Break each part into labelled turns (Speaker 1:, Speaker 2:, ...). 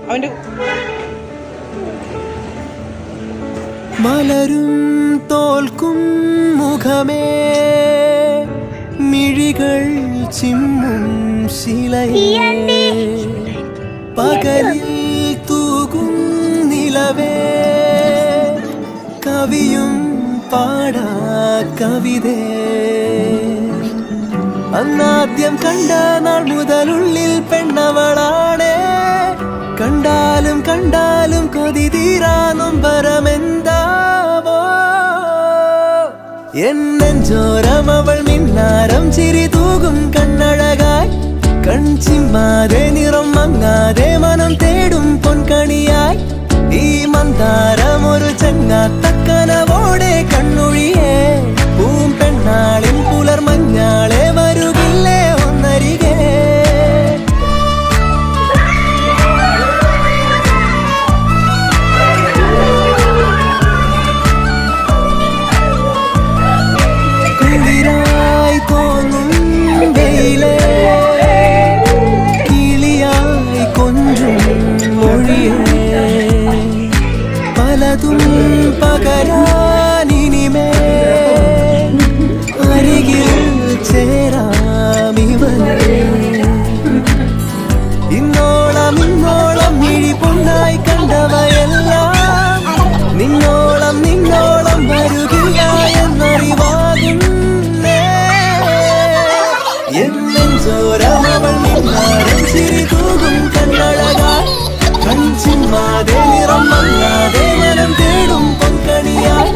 Speaker 1: അവന്റെ
Speaker 2: മലരും തോൽക്കും മുഖമേ മിഴികൾ ചിമ്മും ശിലയേ പകലിൽ തൂകും നിലവേ കവിയും പാടാ കവിതേ അന്നാദ്യം കണ്ട നാൾ മുതലുള്ളിൽ പെണ്ണവളാണേ കണ്ടാലും കണ്ടാലും കൊതി തീരാ നൊമ്പരമെന്താവോ എന്നെഞ്ചോരം അവൾ മിന്നാരം ചിരി തൂകും കണ്ണഴകായി കൺചിമ്മാതെ നിറം മങ്ങാതെ മനം തേടും പൊൻകണിയായി ഈ മന്ദാരം ഒരു ചങ്ങാത്തക്കനവോടെ കണ്ണൊഴിയേ പൂം പെണ്ണാളിൻ പുലർമഞ്ഞാളെ വരുകില്ലേ ഒന്നരികെ കുളിരായി തോന്നും വെയിലേ കിളിയായി കൊഞ്ചും മൊഴിയേ പലതും പകരാനിനിമേ അരികിൽ ചേരാമിവനെ ഇന്നോളം ഇന്നോളം മിഴി പൊന്നായി കണ്ടവയെല്ലാം നിന്നോളം നിന്നോളം വരുകില്ല എന്നറിവാകുന്നേ എന്നെഞ്ചോരം അവൾ നിന്നാരം ചിരി തൂകും കണ്ണഴകായി കൺചിമ്മാതെ നിറം മങ്ങാതെ മനം തേടും പൊൻകണിയായി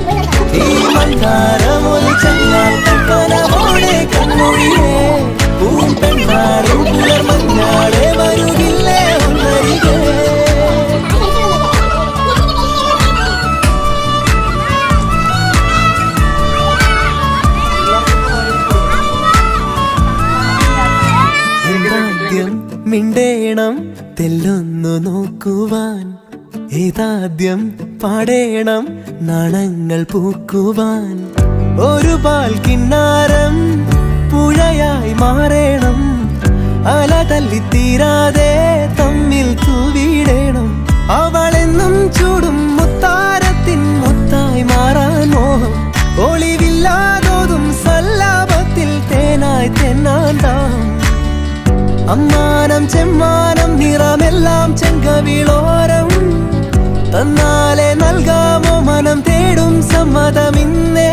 Speaker 2: ഈ മന്ദാരം ഒരു ചങ്ങാത്തക്കനവോടെ കണ്ണൊഴിയേ പൂം പെണ്ണാളും പുലർമഞ്ഞാളെ വരുകില്ലേ ഒന്നരികെ ഏതാദ്യം മിണ്ടേണം തെല്ലൊന്നു നോക്കുവാൻ ഏതാദ്യം പാടേണം നാണങ്ങൾ പൂക്കുവാൻ ഒരു പാൽ കിന്നാരം പുഴയായി മാറേണം അല തല്ലിത്തീരാതെ തമ്മിൽ തൂവിടേണം അവളെന്നും ചൂടും മുത്താരത്തിൻ മുത്തായി മാറാൻ മോഹം ഒളിവില്ലാതോതും സല്ലാപത്തിൽ തേനായി തെന്നാൻ ദാഹം അമ്മാനം ചെമ്മാനം നിറമെല്ലാം ചെങ്കവിളോരം തന്നാലെ നൽകാമോ മനം തേടും സമ്മതമിന്നേ